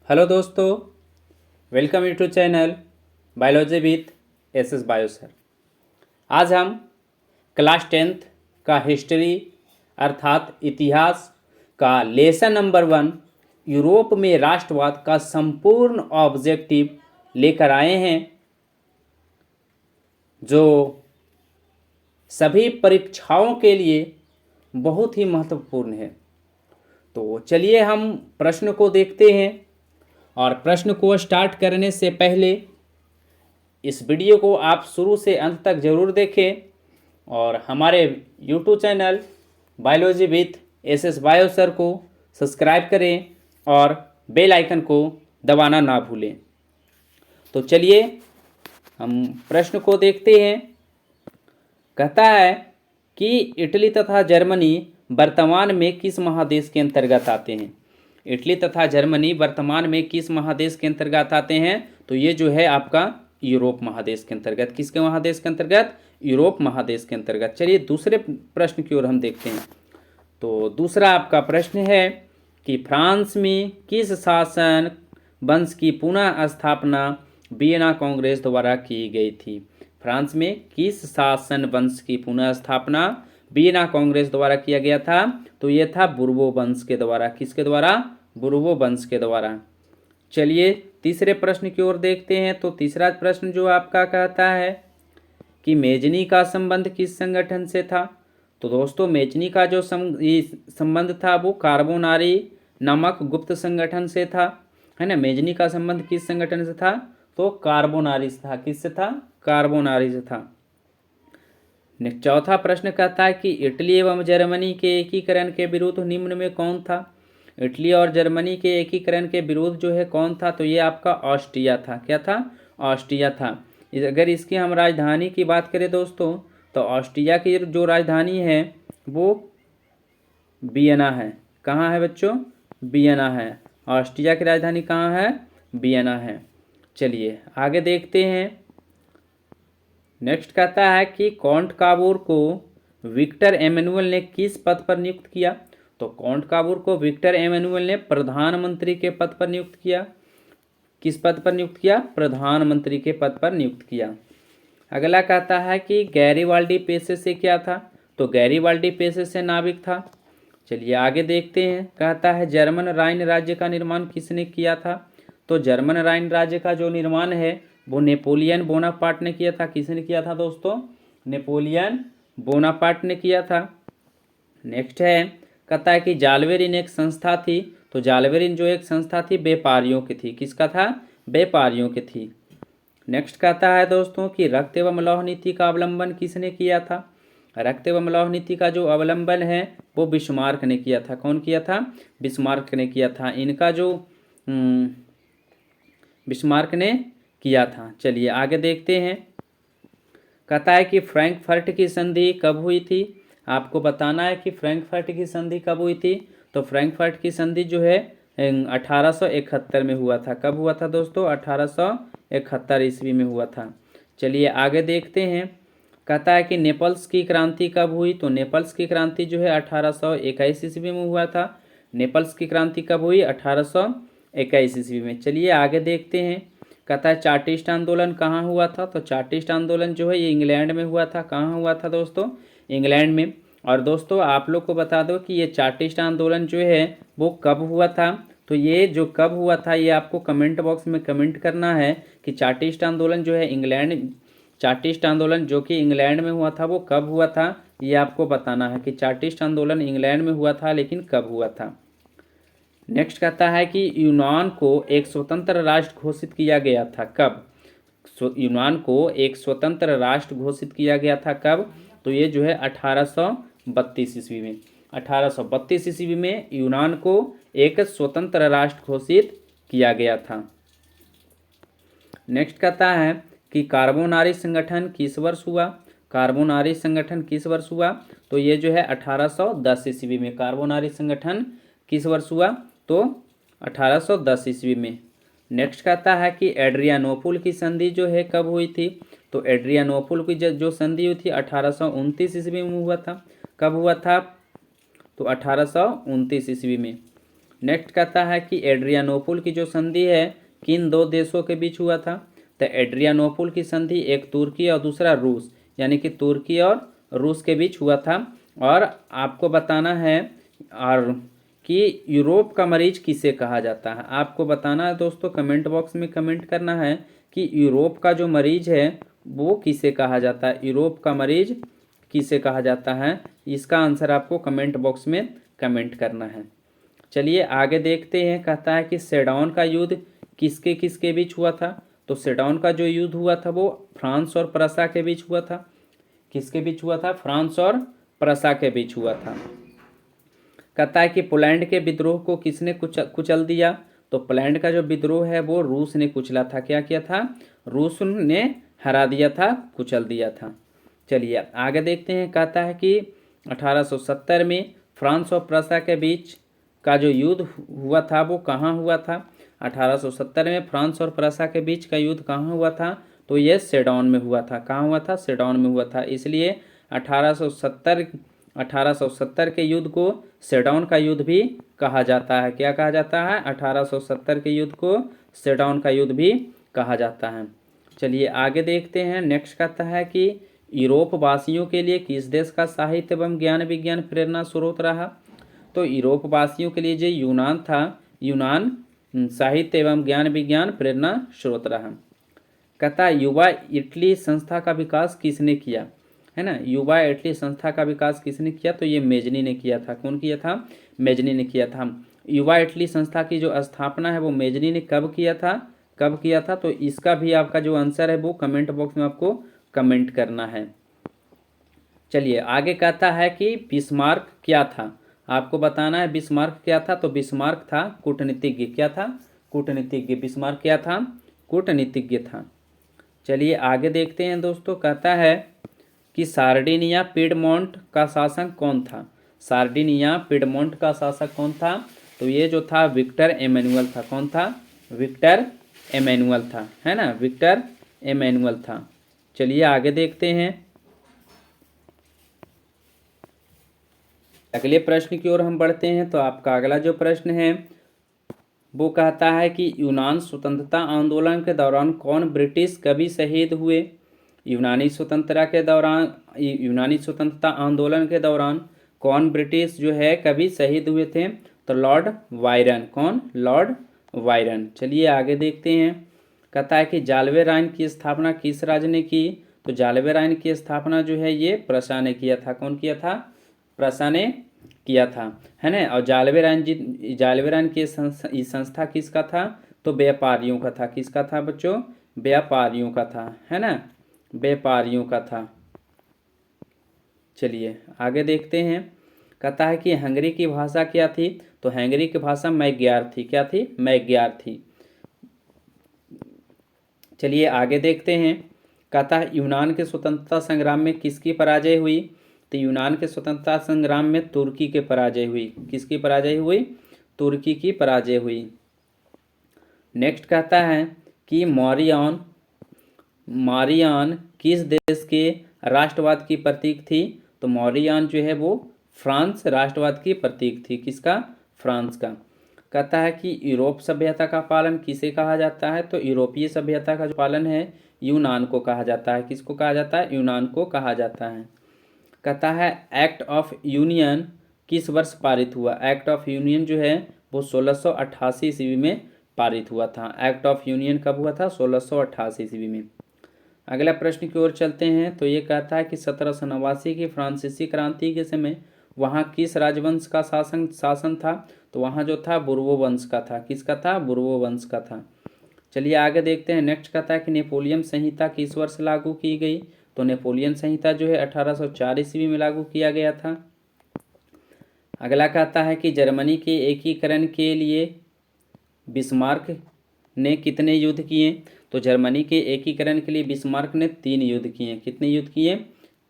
Hello दोस्तों, welcome YouTube channel biology with S bio sir. आज हम क्लास 10th का हिस्ट्री अर्थात इतिहास का लेसन नंबर 1 यूरोप में राष्ट्रवाद का संपूर्ण ऑब्जेक्टिव लेकर आए हैं, जो सभी परीक्षाओं के लिए बहुत ही महत्वपूर्ण है। तो चलिए हम प्रश्न को देखते हैं, और प्रश्न को स्टार्ट करने से पहले इस वीडियो को आप शुरू से अंत तक ज़रूर देखें और हमारे YouTube channel biology with S bio sir को सब्सक्राइब करें और बेल आइकन को दबाना ना भूलें। तो चलिए हम प्रश्न को देखते हैं। कहता है कि इटली तथा जर्मनी वर्तमान में किस महादेश के अंतर्गत आते हैं। इटली तथा जर्मनी वर्तमान में किस महादेश के अंतर्गत आते हैं? तो ये जो है आपका यूरोप महादेश के अंतर्गत। किसके महादेश के अंतर्गत? यूरोप महादेश के अंतर्गत। चलिए दूसरे प्रश्न की ओर हम देखते हैं। तो दूसरा आपका प्रश्न है कि फ्रांस में किस शासन वंश की पुनः स्थापना वियना कांग्रेस द्वारा की गई थी? फ्रांस में किस शासन वंश की पुनः स्थापना वियना कांग्रेस द्वारा किया गया था? तो ये था बुर्बो वंश के द्वारा। किसके द्वारा? बुर्बो वंश के द्वारा। चलिए तीसरे प्रश्न की ओर देखते हैं। तो तीसरा प्रश्न जो आपका कहता है कि मेजनी का संबंध किस संगठन से था? तो दोस्तों मेजनी का जो संबंध था वो कार्बोनारी नामक गुप्त संगठन से था, है ना। मेजनी का संबंध किस संगठन से था? तो कार्बोनारी से था। किससे था? कार्बोनारी से था। चौथा प्रश्न कहता है कि इटली एवं जर्मनी के एकीकरण के विरुद्ध निम्न में कौन था? इटली और जर्मनी के एकीकरण के विरुद्ध जो है कौन था? तो ये आपका ऑस्ट्रिया था। क्या था? ऑस्ट्रिया था। अगर इसकी हम राजधानी की बात करें दोस्तों, तो ऑस्ट्रिया की जो राजधानी है वो वियना है। कहाँ है बच्चों? वियना है। ऑस्ट्रिया की राजधानी कहाँ है? वियना है। चलिए आगे देखते हैं। नेक्स्ट कहता है कि कॉन्ट काबूर को विक्टर एमेनुअल ने किस पद पर नियुक्त किया? तो कॉन्ट काबूर को विक्टर एमेनुअल ने प्रधानमंत्री के पद पर नियुक्त किया। किस पद पर नियुक्त किया? प्रधानमंत्री के पद पर नियुक्त किया। अगला कहता है कि गैरीवाल्डी पेशे से क्या था? तो गैरीवाल्डी पेशे से नाविक था। चलिए आगे देखते हैं। कहता है जर्मन राइन राज्य का निर्माण किसने किया था? तो जर्मन राइन राज्य का जो निर्माण है वो नेपोलियन बोनापार्ट ने किया था। किसने किया था दोस्तों? नेपोलियन बोनापार्ट ने किया था। नेक्स्ट है, कहता है कि जालवेरिन एक संस्था थी। तो जालवेरिन जो एक संस्था थी व्यापारियों की थी। किसका था? व्यापारियों की थी। नेक्स्ट कहता है दोस्तों कि रक्त एवं लौह नीति का अवलंबन किसने किया था? रक्त एवं लौह नीति का जो अवलंबन है वो बिस्मार्क ने किया था। कौन किया था? बिस्मार्क ने किया था। इनका जो बिस्मार्क ने किया था। चलिए आगे देखते हैं। कहता है कि फ्रैंकफर्ट की संधि कब हुई थी? आपको बताना है कि फ्रैंकफर्ट की संधि कब हुई थी। तो फ्रैंकफर्ट की संधि जो है 1871 में हुआ था। कब हुआ था दोस्तों? 1871 ईस्वी में हुआ था। चलिए आगे देखते हैं। कहता है कि नेपल्स की क्रांति कब हुई? तो नेपल्स की क्रांति जो है 1821 ईस्वी में हुआ था। नेपल्स की क्रांति कब हुई? 1821 ईस्वी में। चलिए आगे देखते हैं। कहता है चार्टिस्ट आंदोलन कहाँ हुआ था? तो चार्टिस्ट आंदोलन जो है ये इंग्लैंड में हुआ था। कहाँ हुआ था दोस्तों? इंग्लैंड में। और दोस्तों आप लोग को बता दो कि ये चार्टिस्ट आंदोलन जो है वो कब हुआ था। तो ये जो कब हुआ था ये आपको कमेंट बॉक्स में कमेंट करना है कि चार्टिस्ट आंदोलन जो है चार्टिस्ट आंदोलन जो कि इंग्लैंड में हुआ था वो कब हुआ था, ये आपको बताना है कि चार्टिस्ट आंदोलन इंग्लैंड में हुआ था लेकिन कब हुआ था। नेक्स्ट कहता है कि यूनान को एक स्वतंत्र राष्ट्र घोषित किया गया था। कब? यूनान को एक स्वतंत्र राष्ट्र घोषित किया गया था। कब? तो ये जो है 1832 ईस्वी में। 1832 ईस्वी में यूनान को एक स्वतंत्र राष्ट्र घोषित किया गया था। नेक्स्ट कहता है कि कार्बोनारी संगठन किस वर्ष हुआ? कार्बोनारी संगठन किस वर्ष हुआ? तो ये जो है 1810 ईस्वी में। कार्बोनारी संगठन किस वर्ष हुआ? तो 1810 ईस्वी में। नेक्स्ट कहता है कि एड्रियानोपुल की संधि जो है कब हुई थी? तो एड्रियानोपुल की जो संधि हुई थी 1829 ईस्वी में हुआ था। कब हुआ था? तो 1829 ईस्वी में। नेक्स्ट कहता है कि एड्रियानोपुल की जो संधि है किन दो देशों के बीच हुआ था। तो एड्रियानोपुल की संधि एक तुर्की और दूसरा रूस, यानी कि तुर्की और रूस के बीच हुआ था। और आपको बताना है और कि यूरोप का मरीज किसे कहा जाता है। आपको बताना है दोस्तों, कमेंट बॉक्स में कमेंट करना है कि यूरोप का जो मरीज है वो किसे कहा जाता है। यूरोप का मरीज किसे कहा जाता है, इसका आंसर आपको कमेंट बॉक्स में कमेंट करना है। चलिए आगे देखते हैं। कहता है कि सेडौन का युद्ध किसके किसके बीच हुआ था। तो सेडौन का जो युद्ध हुआ था वो फ्रांस और प्रसा के बीच हुआ था। किसके बीच हुआ था? फ्रांस और प्रसा के बीच हुआ था। कहता है कि पोलैंड के विद्रोह को किसने कुचल दिया। तो पोलैंड का जो विद्रोह है वो रूस ने कुचला था। क्या किया था? रूस ने हरा दिया था, कुचल दिया था। चलिए आगे देखते हैं। कहता है कि 1870 में फ्रांस और प्रसा के बीच का जो युद्ध हुआ था वो कहाँ हुआ था। 1870 में फ्रांस और प्रसा के बीच का युद्ध कहाँ हुआ था। तो ये सेडौन में हुआ था। कहाँ हुआ था? सेडौन में हुआ था। इसलिए 1870 के युद्ध को सेडौन का युद्ध भी कहा जाता है। क्या कहा जाता है? 1870 के युद्ध को सेडौन का युद्ध भी कहा जाता है। चलिए आगे देखते हैं। नेक्स्ट कहता है कि यूरोप वासियों के लिए किस देश का साहित्य एवं ज्ञान विज्ञान प्रेरणा स्रोत रहा। तो यूरोप वासियों के लिए जो यूनान था, यूनान साहित्य एवं ज्ञान विज्ञान प्रेरणा स्रोत रहा। कहता है युवा इटली संस्था का विकास किसने किया, है ना। युवा इटली संस्था का विकास किसने किया। तो ये मेजनी ने किया था। कौन किया था? मेजनी ने किया था। युवा इटली संस्था की जो स्थापना है वो मेजनी ने कब किया था, कब किया था। तो इसका भी आपका जो आंसर है वो कमेंट बॉक्स में आपको कमेंट करना है। चलिए आगे कहता है कि बिस्मार्क क्या था। आपको बताना है बिस्मार्क क्या था। तो बिस्मार्क था कूटनीतिज्ञ। क्या था? कूटनीतिज्ञ। बिस्मार्क क्या था? कूटनीतिज्ञ था। चलिए आगे देखते हैं दोस्तों। कहता है कि सार्डिनिया पिडमोंट का शासक कौन था। सार्डिनिया पिडमोंट का शासक कौन था। तो ये जो था विक्टर एमेनुअल था। कौन था? विक्टर एमेनुअल था, है ना। विक्टर एमेनुअल था। चलिए आगे देखते हैं। अगले प्रश्न की ओर हम बढ़ते हैं। तो आपका अगला जो प्रश्न है वो कहता है कि यूनान स्वतंत्रता आंदोलन के दौरान कौन ब्रिटिश कवि शहीद हुए। यूनानी स्वतंत्रता आंदोलन के दौरान कौन ब्रिटिश जो है कवि शहीद हुए थे। तो लॉर्ड वायरन। कौन? Lord Byron. चलिए आगे देखते हैं। कहता है कि जालवे राइन की स्थापना किस राज्य ने की। तो जालवे राइन की स्थापना जो है ये प्रसा ने किया था। कौन किया था? प्रसा ने किया था, है ना। और जालवे राइन की संस्था किसका था। तो व्यापारियों का था। किसका था बच्चों? व्यापारियों का था, है ना। व्यापारियों का था। चलिए आगे देखते हैं। कहता है कि हंगरी की भाषा क्या थी। तो हंगरी की भाषा मैग्यार थी। क्या थी? मैग्यार थी। चलिए आगे देखते हैं। कहता है यूनान के स्वतंत्रता संग्राम में किसकी पराजय हुई। तो यूनान के स्वतंत्रता संग्राम में तुर्की के पराजय हुई। किसकी पराजय हुई? तुर्की की पराजय हुई। नेक्स्ट कहता है कि मौरियान किस देश के राष्ट्रवाद की प्रतीक थी। तो मौरियान जो है वो फ्रांस राष्ट्रवाद की प्रतीक थी। किसका? फ्रांस का। कहता है कि यूरोप सभ्यता का पालन किसे कहा जाता है। तो यूरोपीय सभ्यता का जो पालन है यूनान को कहा जाता है। किसको कहा जाता है? यूनान को कहा जाता है। कहता है एक्ट ऑफ यूनियन किस वर्ष पारित हुआ। एक्ट ऑफ यूनियन जो है वो 1688 ईस्वी में पारित हुआ था। एक्ट ऑफ यूनियन कब हुआ था? 1688 ईस्वी में। अगला प्रश्न की ओर चलते हैं। तो ये कहता है कि 1789 की फ्रांसीसी क्रांति के समय वहाँ किस राजवंश का शासन था। तो वहाँ जो था बुर्बो वंश का था। किसका था? बुर्बो वंश का था। चलिए आगे देखते हैं। नेक्स्ट कहता है कि नेपोलियन संहिता किस वर्ष लागू की गई। तो नेपोलियन संहिता जो है 1804 ईस्वी में लागू किया गया था। अगला कहता है कि जर्मनी के एकीकरण के लिए बिस्मार्क ने कितने युद्ध किए। तो जर्मनी के एकीकरण के लिए बिस्मार्क ने 3 युद्ध किए। कितने युद्ध किए?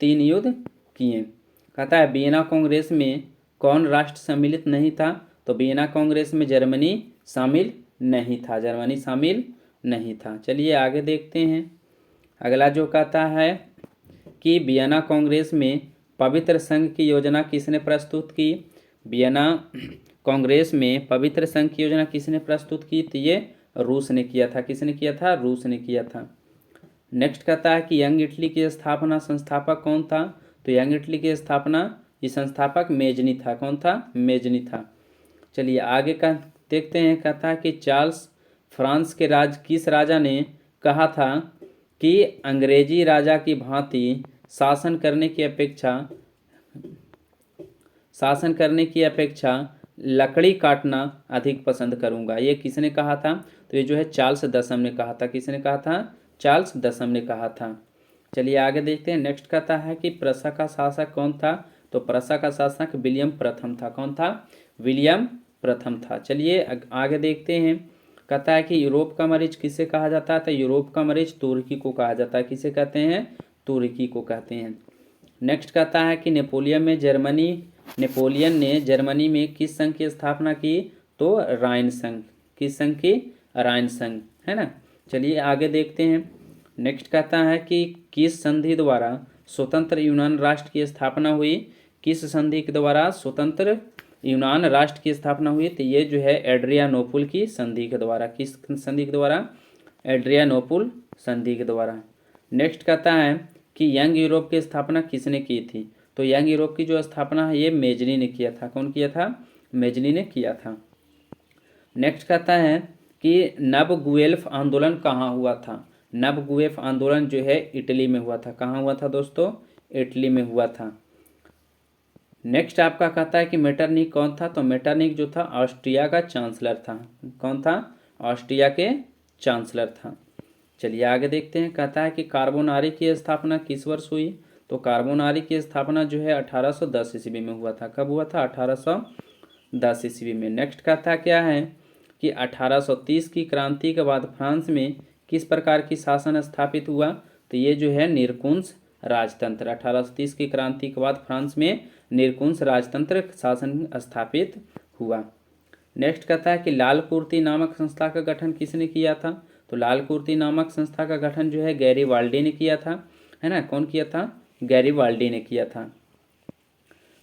3 युद्ध किए। कहता है वियना कांग्रेस में कौन राष्ट्र सम्मिलित नहीं था। तो वियना कांग्रेस में जर्मनी शामिल नहीं था। जर्मनी शामिल नहीं था। चलिए आगे देखते हैं। अगला जो कहता है कि वियना कांग्रेस में पवित्र संघ की योजना किसने प्रस्तुत की। वियना कांग्रेस में पवित्र संघ की योजना किसने प्रस्तुत की? तो ये रूस ने किया था। किसने किया था? रूस ने किया था। नेक्स्ट कहता है कि यंग इटली की स्थापना संस्थापक कौन था? तो यंग इटली की स्थापना ये संस्थापक मेजनी था। कौन था? मेजनी था। चलिए आगे का देखते हैं। कहता है कि चार्ल्स फ्रांस के किस राजा ने कहा था कि अंग्रेजी राजा की भांति शासन करने की अपेक्षा लकड़ी काटना अधिक पसंद करूंगा। ये किसने कहा था? तो ये जो है चार्ल्स दसम ने कहा था। किसने कहा था? चार्ल्स दसम ने कहा था। चलिए आगे देखते हैं। नेक्स्ट कहता है कि प्रसा का शासक कौन था? तो प्रसा का शासक विलियम प्रथम था। कौन था? विलियम प्रथम था। चलिए आगे देखते हैं। कहता है कि यूरोप का मरीज किसे कहा जाता है? तो यूरोप का मरीज तुर्की को कहा जाता है। किसे कहते हैं? तुर्की को कहते हैं। नेक्स्ट कहता है कि नेपोलियन ने जर्मनी में किस संघ की स्थापना की? तो राइन संघ। किस संघ की? राइन संघ, है ना। चलिए आगे देखते हैं। नेक्स्ट कहता है कि किस संधि द्वारा स्वतंत्र यूनान राष्ट्र की स्थापना हुई? किस संधि के द्वारा स्वतंत्र यूनान राष्ट्र की स्थापना हुई? तो ये जो है एड्रियानोपुल की संधि के द्वारा। किस संधि के द्वारा? एड्रियानोपुल संधि के द्वारा। नेक्स्ट कहता है कि यंग यूरोप की स्थापना किसने की थी? तो यंग यूरोप की जो स्थापना है ये मेजनी ने किया था। कौन किया था? मेजनी ने किया था। नेक्स्ट कहता है कि नव गुएल्फ आंदोलन कहाँ हुआ था? नव गुएल्फ आंदोलन जो है इटली में हुआ था। कहाँ हुआ था दोस्तों? इटली में हुआ था। नेक्स्ट आपका कहता है कि मेटरनिक कौन था? तो मेटरनिक जो था ऑस्ट्रिया का चांसलर था। कौन था? ऑस्ट्रिया के चांसलर था। चलिए आगे देखते हैं। कहता है कि कार्बोनारी की स्थापना किस वर्ष हुई? तो कार्बोनारी की स्थापना जो है 1810 ईस्वी में हुआ था। कब हुआ था? 1810 ईस्वी में। नेक्स्ट कहता क्या है कि 1830 की क्रांति के बाद फ्रांस में किस प्रकार की शासन स्थापित हुआ? तो ये जो है निरकुंस राजतंत्र। 1830 की क्रांति के बाद फ्रांस में निरकुंस राजतंत्र शासन स्थापित हुआ। नेक्स्ट कहता है कि लाल कुर्ती नामक संस्था का गठन किसने किया था? तो लाल कुर्ती नामक संस्था का गठन जो है गैरीबाल्डी ने किया था, है ना। कौन किया था? गैरीबाल्डी ने किया था।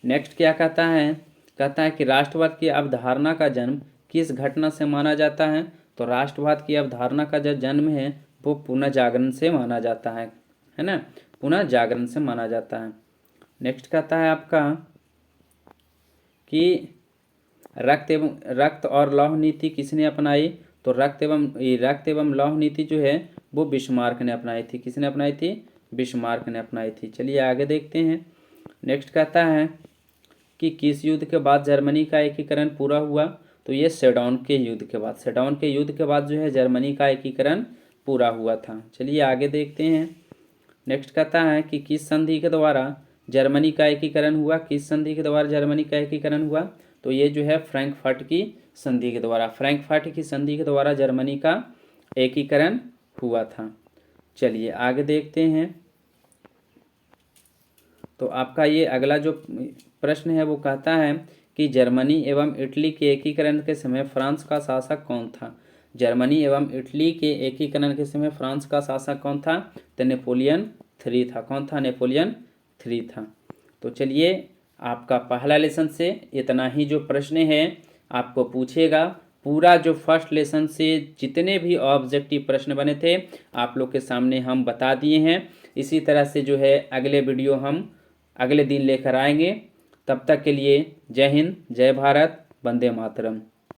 नेक्स्ट क्या कहता है? कहता है कि राष्ट्रवाद की अवधारणा का जन्म किस घटना से माना जाता है? तो राष्ट्रवाद की अवधारणा का जो जन्म है वो पुनः जागरण से माना जाता है ना। पुनः जागरण से माना जाता है। नेक्स्ट कहता है आपका कि रक्त और लौह नीति किसने अपनाई? तो रक्त एवं लौह नीति जो है वो बिस्मार्क ने अपनाई थी। किसने अपनाई थी? बिस्मार्क ने अपनाई थी। चलिए आगे देखते हैं। नेक्स्ट कहता है कि किस युद्ध के बाद जर्मनी का एकीकरण पूरा हुआ? तो ये सेडौन के युद्ध के बाद। सेडौन के युद्ध के बाद जो है जर्मनी का एकीकरण पूरा हुआ था। चलिए आगे देखते हैं। नेक्स्ट कहता है कि किस संधि के द्वारा जर्मनी का एकीकरण हुआ? किस संधि के द्वारा जर्मनी का एकीकरण हुआ? तो ये जो है फ्रैंकफर्ट की संधि के द्वारा। फ्रैंकफर्ट की संधि के द्वारा जर्मनी का एकीकरण हुआ था। चलिए आगे देखते हैं। तो आपका ये अगला जो प्रश्न है वो कहता है कि जर्मनी एवं इटली के एकीकरण के समय फ्रांस का शासक कौन था? जर्मनी एवं इटली के एकीकरण के समय फ्रांस का शासक कौन था? तो नेपोलियन III था। कौन था? नेपोलियन III था। तो चलिए आपका पहला लेसन से इतना ही जो प्रश्न है आपको पूछेगा। पूरा जो फर्स्ट लेसन से जितने भी ऑब्जेक्टिव प्रश्न बने थे आप लोग के सामने हम बता दिए हैं। इसी तरह से जो है अगले वीडियो हम अगले दिन लेकर आएंगे। तब तक के लिए जय हिंद, जय भारत, वंदे मातरम।